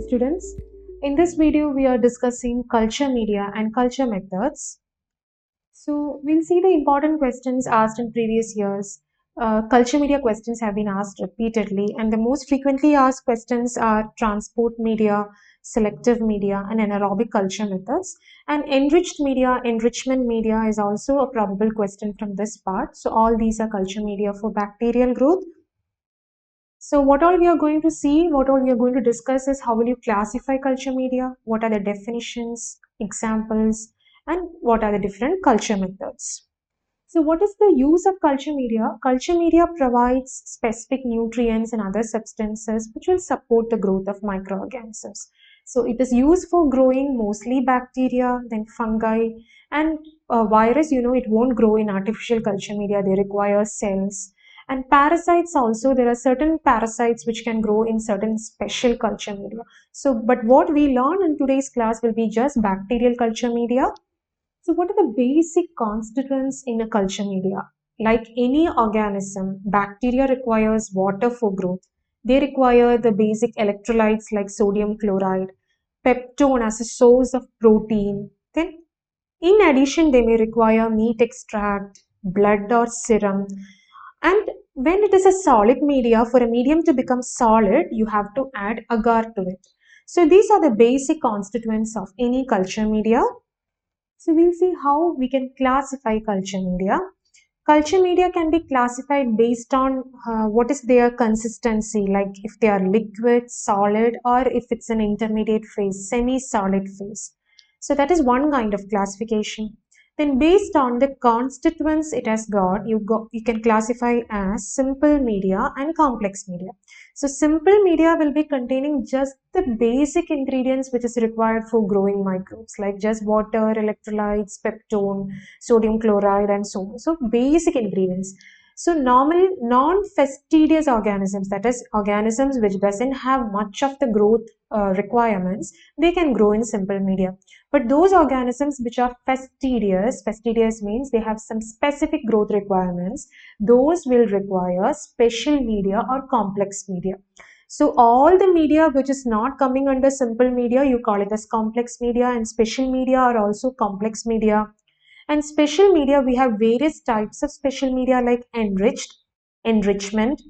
students. In this video, we are discussing culture media and culture methods. So we'll see the important questions asked in previous years. Culture media questions have been asked repeatedly, and the most frequently asked questions are transport media, selective media, and anaerobic culture methods. And enriched media, enrichment media is also a probable question from this part. So all these are culture media for bacterial growth. So what all we are going to see, what all we are going to discuss is how will you classify culture media, what are the definitions, examples, and what are the different culture methods. So what is the use of culture media? Culture media provides specific nutrients and other substances which will support the growth of microorganisms. So it is used for growing mostly bacteria, then fungi, and virus, it won't grow in artificial culture media. They require cells. And parasites also, there are certain parasites which can grow in certain special culture media. So, but what we learn in today's class will be just bacterial culture media. So what are the basic constituents in a culture media? Like any organism, bacteria requires water for growth. They require the basic electrolytes like sodium chloride, peptone as a source of protein. Then in addition, they may require meat extract, blood or serum. And when it is a solid media, for a medium to become solid, you have to add agar to it. So these are the basic constituents of any culture media. So we'll see how we can classify culture media. Culture media can be classified based on what is their consistency, like if they are liquid, solid, or if it's an intermediate phase, semi-solid phase. So that is one kind of classification. Then based on the constituents it has got, you can classify as simple media and complex media. So simple media will be containing just the basic ingredients which is required for growing microbes, like just water, electrolytes, peptone, sodium chloride, and so on. So basic ingredients. So normal non-fastidious organisms, that is organisms which doesn't have much of the growth requirements, they can grow in simple media. But those organisms which are fastidious means they have some specific growth requirements, those will require special media or complex media. So all the media which is not coming under simple media, you call it as complex media, and special media are also complex media. And special media, we have various types of special media like enriched, enrichment,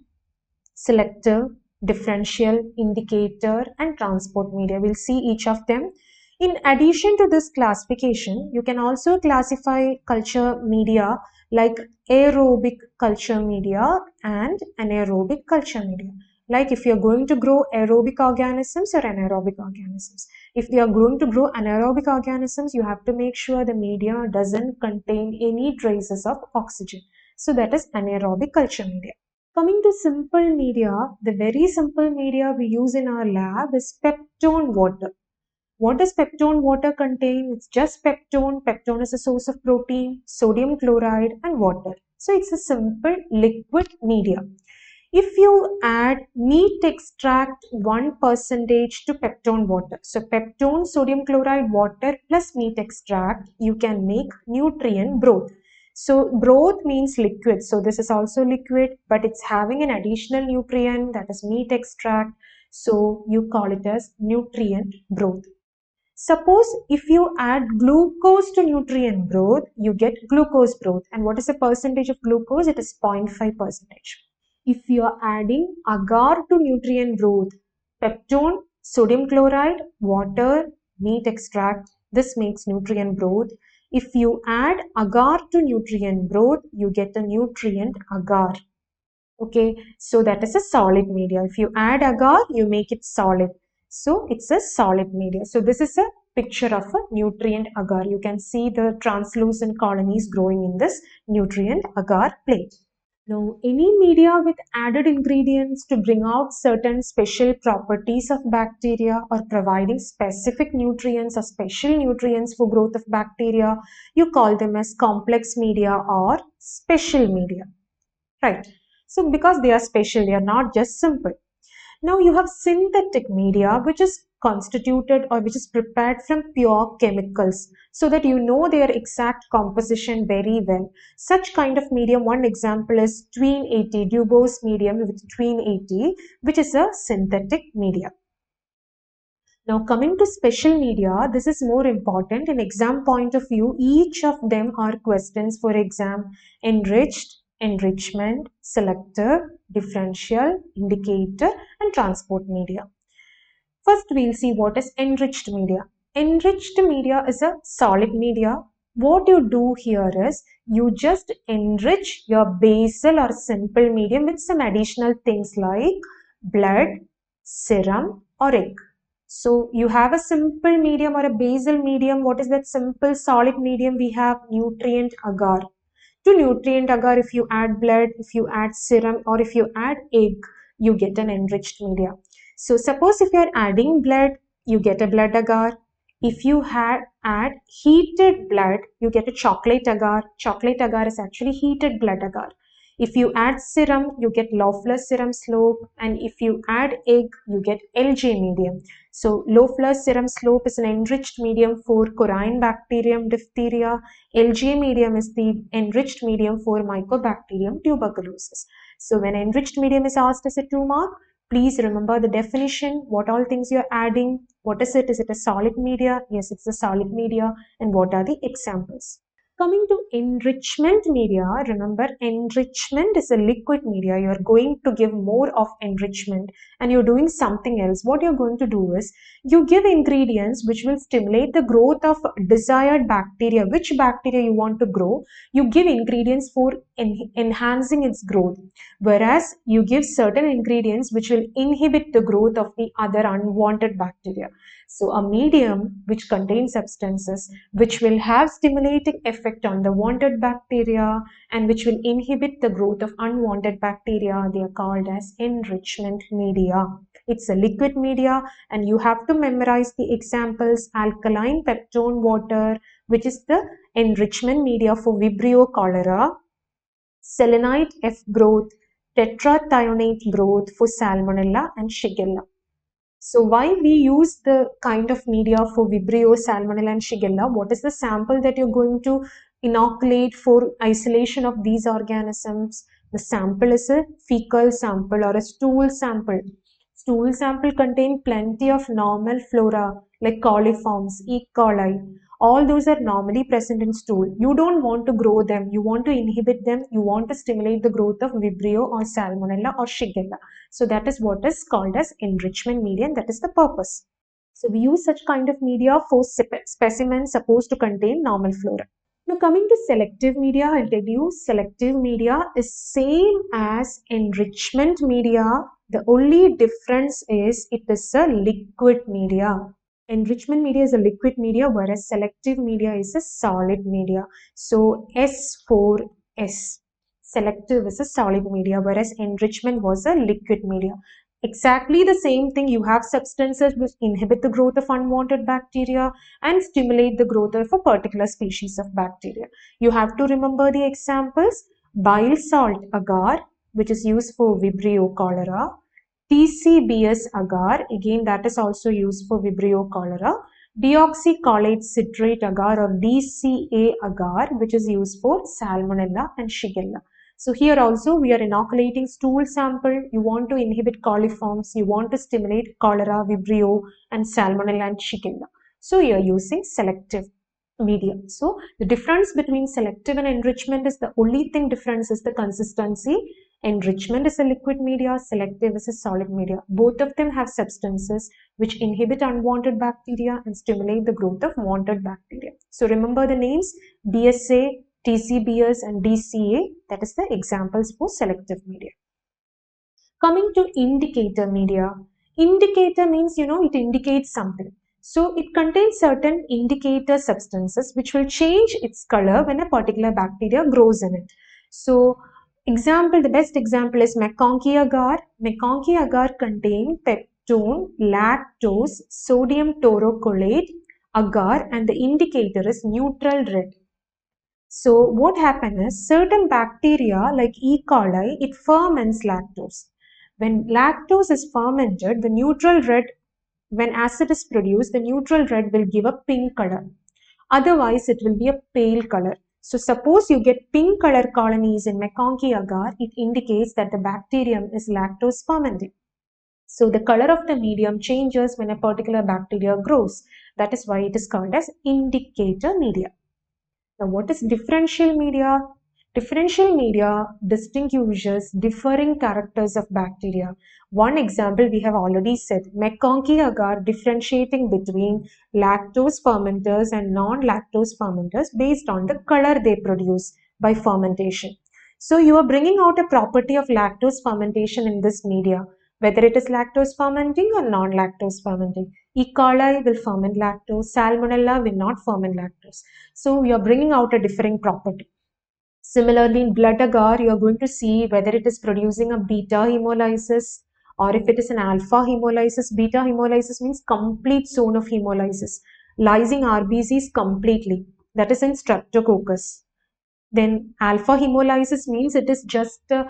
selective, differential, indicator, and transport media. We'll see each of them. In addition to this classification, you can also classify culture media like aerobic culture media and anaerobic culture media. Like if you're going to grow aerobic organisms or anaerobic organisms. If they are going to grow anaerobic organisms, you have to make sure the media doesn't contain any traces of oxygen. So that is anaerobic culture media. Coming to simple media, the very simple media we use in our lab is peptone water. What does peptone water contain? It's just peptone. Peptone is a source of protein, sodium chloride, and water. So it's a simple liquid media. If you add meat extract 1% to peptone water, so peptone, sodium chloride, water plus meat extract, you can make nutrient broth. So broth means liquid. So this is also liquid, but it's having an additional nutrient, that is meat extract. So you call it as nutrient broth. Suppose if you add glucose to nutrient broth, you get glucose broth. And what is the percentage of glucose? It is 0.5%. If you are adding agar to nutrient broth, peptone, sodium chloride, water, meat extract, this makes nutrient broth. If you add agar to nutrient broth, you get a nutrient agar. Okay, so that is a solid media. If you add agar, you make it solid. So it's a solid media. So this is a picture of a nutrient agar. You can see the translucent colonies growing in this nutrient agar plate. Now, any media with added ingredients to bring out certain special properties of bacteria or providing specific nutrients or special nutrients for growth of bacteria, you call them as complex media or special media. Right. So because they are special, they are not just simple. Now you have synthetic media which is constituted or which is prepared from pure chemicals so that you know their exact composition very well. Such kind of medium, one example is Tween 80, Dubose medium with Tween 80, which is a synthetic media. Now coming to special media, this is more important in exam point of view. Each of them are questions for exam: enriched, enrichment, selective, differential, indicator, and transport media. First, we'll see what is enriched media. Enriched media is a solid media. What you do here is you just enrich your basal or simple medium with some additional things like blood, serum, or egg. So you have a simple medium or a basal medium. What is that simple solid medium? We have nutrient agar. To nutrient agar, if you add blood, if you add serum, or if you add egg, you get an enriched media. So suppose if you are adding blood, you get a blood agar. If you add heated blood, you get a chocolate agar. Chocolate agar is actually heated blood agar. If you add serum, you get Loeffler's serum slope, and if you add egg, you get LJ medium. So Loeffler's serum slope is an enriched medium for Corynebacterium diphtheria. LJ medium is the enriched medium for Mycobacterium tuberculosis. So when enriched medium is asked as a 2 mark, please remember the definition, what all things you're adding, what is it a solid media? Yes, it's a solid media, and what are the examples? Coming to enrichment media, remember enrichment is a liquid media. You are going to give more of enrichment and you're doing something else. What you're going to do is you give ingredients which will stimulate the growth of desired bacteria. Which bacteria you want to grow, you give ingredients for enhancing its growth. Whereas you give certain ingredients which will inhibit the growth of the other unwanted bacteria. So a medium which contains substances which will have stimulating effect on the wanted bacteria and which will inhibit the growth of unwanted bacteria, they are called as enrichment media. It's a liquid media and you have to memorize the examples: alkaline peptone water, which is the enrichment media for Vibrio cholera, selenite F growth, tetrathionate growth for Salmonella and Shigella. So why we use the kind of media for Vibrio, Salmonella and Shigella? What is the sample that you're going to inoculate for isolation of these organisms? The sample is a fecal sample or a stool sample. Stool sample contain plenty of normal flora like coliforms, E. coli. All those are normally present in stool. You don't want to grow them. You want to inhibit them. You want to stimulate the growth of Vibrio or Salmonella or Shigella. So that is what is called as enrichment media, and that is the purpose. So we use such kind of media for specimens supposed to contain normal flora. Now coming to selective media, I'll tell you selective media is same as enrichment media. The only difference is it is a liquid media. Enrichment media is a liquid media, whereas selective media is a solid media. So S4S. Selective is a solid media, whereas enrichment was a liquid media. Exactly the same thing. You have substances which inhibit the growth of unwanted bacteria and stimulate the growth of a particular species of bacteria. You have to remember the examples: bile salt agar, which is used for Vibrio cholera; TCBS agar, again that is also used for Vibrio cholera; deoxycholate citrate agar or DCA agar, which is used for Salmonella and Shigella. So here also we are inoculating stool sample. You want to inhibit coliforms, you want to stimulate cholera, Vibrio and Salmonella and Shigella. So you are using selective medium. So the difference between selective and enrichment is the only thing difference is the consistency. Enrichment is a liquid media, selective is a solid media. Both of them have substances which inhibit unwanted bacteria and stimulate the growth of wanted bacteria. So remember the names: BSA, TCBS and DCA, that is the examples for selective media. Coming to indicator media. Indicator means, it indicates something. So it contains certain indicator substances which will change its color when a particular bacteria grows in it. So the best example is MacConkey agar. MacConkey agar contain peptone, lactose, sodium taurocolate, agar, and the indicator is neutral red. So what happens is certain bacteria like E. coli, it ferments lactose. When lactose is fermented, the neutral red, when acid is produced, the neutral red will give a pink color. Otherwise, it will be a pale color. So suppose you get pink color colonies in MacConkey agar, it indicates that the bacterium is lactose fermenting. So the color of the medium changes when a particular bacteria grows. That is why it is called as indicator media. Now, what is differential media? Differential media distinguishes differing characters of bacteria. One example we have already said, McConkey agar differentiating between lactose fermenters and non-lactose fermenters based on the color they produce by fermentation. So you are bringing out a property of lactose fermentation in this media, whether it is lactose fermenting or non-lactose fermenting. E. coli will ferment lactose, Salmonella will not ferment lactose. So you are bringing out a differing property. Similarly, in blood agar, you are going to see whether it is producing a beta hemolysis or if it is an alpha hemolysis. Beta hemolysis means complete zone of hemolysis, lysing RBCs completely. That is in Streptococcus. Then alpha hemolysis means it is just a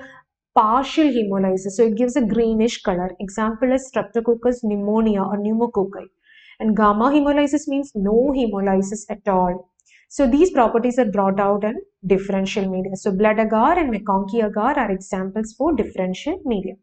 partial hemolysis. So it gives a greenish color. Example is Streptococcus pneumonia or pneumococci. And gamma hemolysis means no hemolysis at all. So these properties are brought out in differential media. So blood agar and McConkey agar are examples for differential media.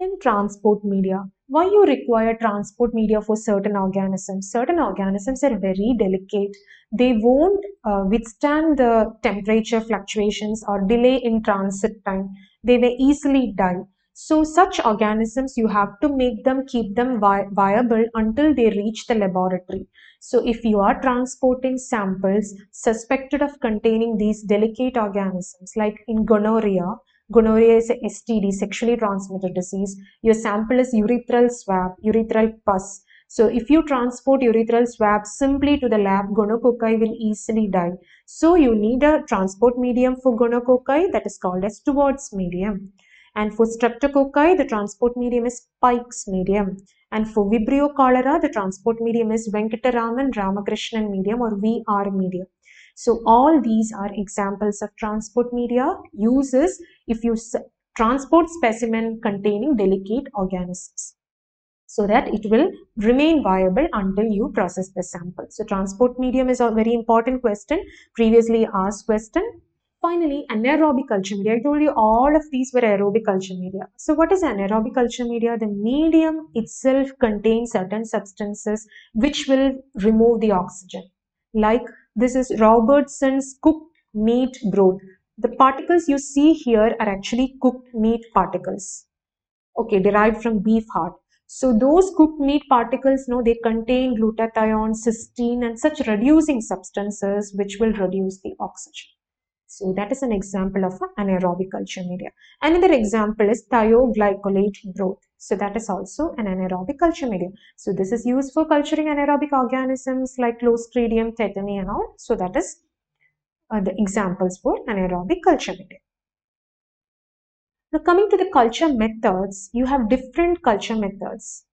In transport media, why you require transport media for certain organisms? Certain organisms are very delicate. They won't withstand the temperature fluctuations or delay in transit time. They may easily die. So such organisms, you have to make them, keep them viable until they reach the laboratory. So if you are transporting samples suspected of containing these delicate organisms, like in gonorrhea, gonorrhea is a STD, sexually transmitted disease. Your sample is urethral swab, urethral pus. So if you transport urethral swab simply to the lab, gonococci will easily die. So you need a transport medium for gonococci that is called as Stewart's medium. And for streptococci, the transport medium is Pike's medium. And for Vibrio cholera, the transport medium is Venkataraman Ramakrishnan medium or VR medium. So all these are examples of transport media uses if you transport specimen containing delicate organisms so that it will remain viable until you process the sample. So transport medium is a very important question, previously asked question. Finally, anaerobic culture media. I told you all of these were aerobic culture media. So what is anaerobic culture media? The medium itself contains certain substances which will remove the oxygen. Like this is Robertson's cooked meat broth. The particles you see here are actually cooked meat particles. Okay, derived from beef heart. So those cooked meat particles, no, they contain glutathione, cysteine, and such reducing substances which will reduce the oxygen. So that is an example of an anaerobic culture media. Another example is thioglycolate broth. So that is also an anaerobic culture media. So this is used for culturing anaerobic organisms like Clostridium tetani and all. So that is the examples for anaerobic culture media. Now coming to the culture methods, you have different culture methods.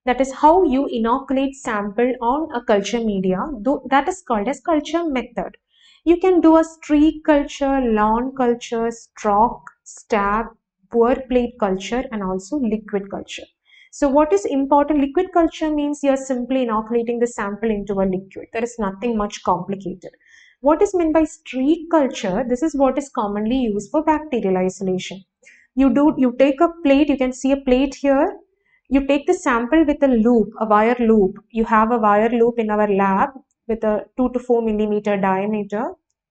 That is how you inoculate sample on a culture media. That is called as culture method. You can do a streak culture, lawn culture, stalk, stab, pour plate culture and also liquid culture. So what is important? Liquid culture means you are simply inoculating the sample into a liquid. There is nothing much complicated. What is meant by streak culture? This is what is commonly used for bacterial isolation. You take a plate, you can see a plate here. You take the sample with a loop, a wire loop. You have a wire loop in our lab with a 2 to 4 millimeter diameter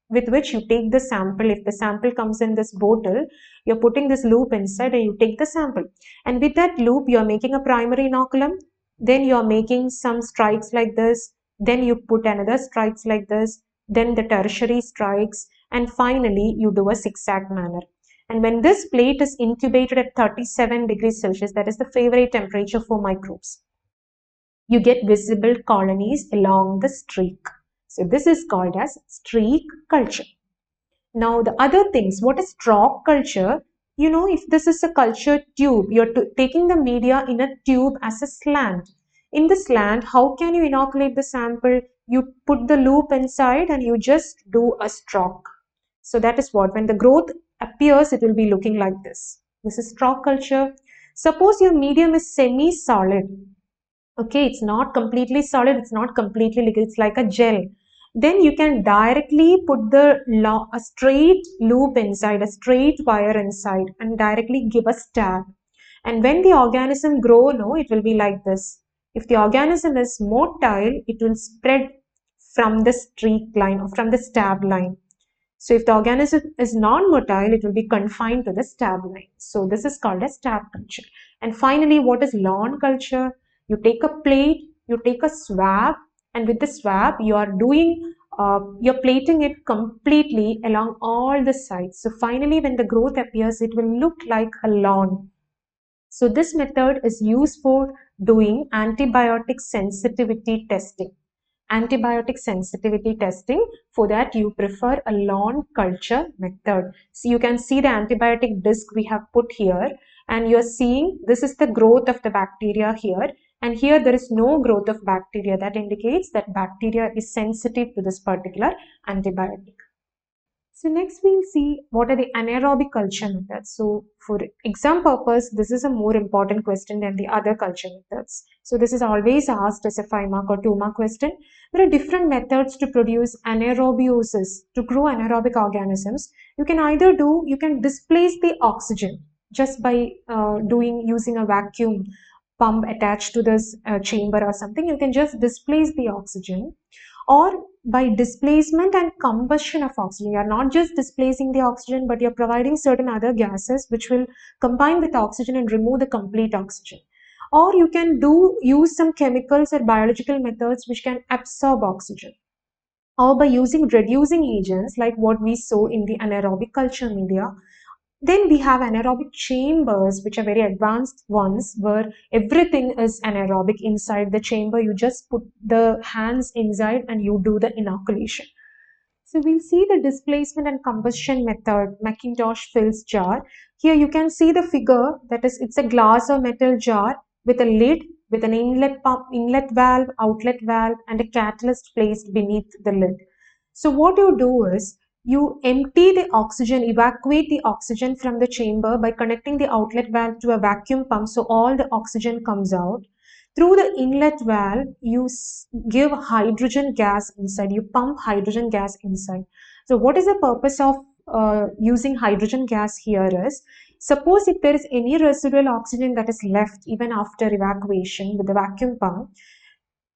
with which you take the sample. If the sample comes in this bottle, you're putting this loop inside and you take the sample. And with that loop, you're making a primary inoculum. Then you're making some strikes like this. Then you put another strikes like this. Then the tertiary strikes. And finally, you do a zigzag manner. And when this plate is incubated at 37 degrees Celsius, that is the favorite temperature for microbes, you get visible colonies along the streak. So this is called as streak culture. Now the other things, what is stalk culture? You know, if this is a culture tube, you're taking the media in a tube as a slant. In the slant, how can you inoculate the sample? You put the loop inside and you just do a stalk. So that is what, when the growth appears, it will be looking like this. This is stalk culture. Suppose your medium is semi-solid. Okay, it's not completely solid, it's not completely liquid, it's like a gel. Then you can directly put a straight loop inside, a straight wire inside and directly give a stab. And when the organism grow, no, it will be like this. If the organism is motile, it will spread from the streak line or from the stab line. So if the organism is non-motile, it will be confined to the stab line. So this is called a stab culture. And finally, what is lawn culture? You take a plate, you take a swab, and with the swab, you're plating it completely along all the sides. So finally, when the growth appears, it will look like a lawn. So this method is used for doing antibiotic sensitivity testing. Antibiotic sensitivity testing, for that you prefer a lawn culture method. So you can see the antibiotic disc we have put here, and you're seeing this is the growth of the bacteria here, and here there is no growth of bacteria. That indicates that bacteria is sensitive to this particular antibiotic. So next we'll see what are the anaerobic culture methods. So for exam purpose, this is a more important question than the other culture methods. So this is always asked as a 5-mark or 2-mark question. There are different methods to produce anaerobiosis, to grow anaerobic organisms. You can displace the oxygen just by using a vacuum pump attached to this chamber or something. You can just displace the oxygen, or by displacement and combustion of oxygen. You are not just displacing the oxygen, but you're providing certain other gases which will combine with oxygen and remove the complete oxygen. Or you can use some chemicals or biological methods which can absorb oxygen, or by using reducing agents like what we saw in the anaerobic culture media. Then we have anaerobic chambers, which are very advanced ones, where everything is anaerobic inside the chamber. You just put the hands inside and you do the inoculation. So we'll see the displacement and combustion method, McIntosh-Fills jar. Here you can see the figure, that is, it's a glass or metal jar with a lid, with an inlet pump, inlet valve, outlet valve, and a catalyst placed beneath the lid. So what you do is, you empty the oxygen, evacuate the oxygen from the chamber by connecting the outlet valve to a vacuum pump, so all the oxygen comes out. Through the inlet valve, you give hydrogen gas inside, you pump hydrogen gas inside. So what is the purpose of using hydrogen gas here is, suppose if there is any residual oxygen that is left even after evacuation with the vacuum pump,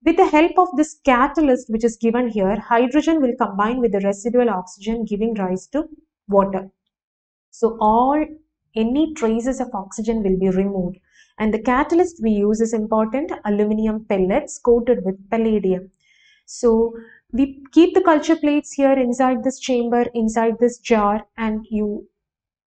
with the help of this catalyst which is given here, hydrogen will combine with the residual oxygen, giving rise to water. So any traces of oxygen will be removed. And the catalyst we use is important, aluminum pellets coated with palladium. So we keep the culture plates here inside this chamber, inside this jar, and you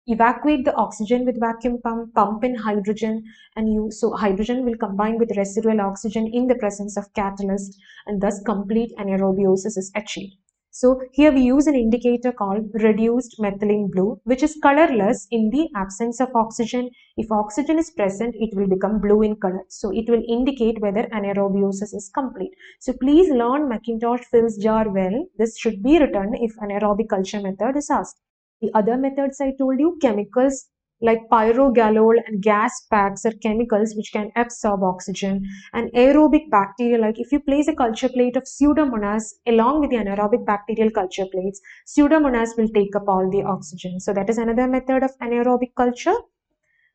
evacuate the oxygen with vacuum pump in hydrogen, and so hydrogen will combine with residual oxygen in the presence of catalyst, and thus complete anaerobiosis is achieved. So here we use an indicator called reduced methylene blue, which is colorless in the absence of oxygen. If oxygen is present, it will become blue in color. So it will indicate whether anaerobiosis is complete. So please learn McIntosh-Fills jar well. This should be written if anaerobic culture method is asked. The other methods I told you, chemicals like pyrogalol and gas packs are chemicals which can absorb oxygen. And aerobic bacteria, like if you place a culture plate of Pseudomonas along with the anaerobic bacterial culture plates, Pseudomonas will take up all the oxygen. So that is another method of anaerobic culture.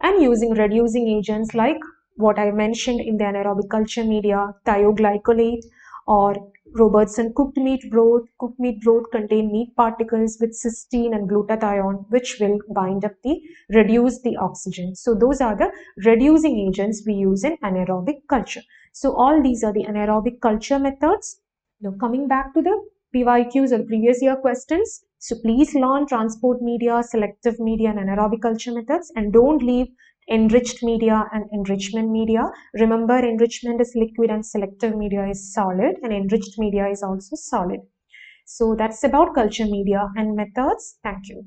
And using reducing agents like what I mentioned in the anaerobic culture media, thioglycolate or Robertson cooked meat broth. Cooked meat broth contain meat particles with cysteine and glutathione, which will reduce the oxygen. So those are the reducing agents we use in anaerobic culture. So all these are the anaerobic culture methods. Now coming back to the PYQs or previous year questions. So please learn transport media, selective media, and anaerobic culture methods, and don't leave enriched media and enrichment media. Remember, enrichment is liquid and selective media is solid, and enriched media is also solid. So that's about culture media and methods. Thank you.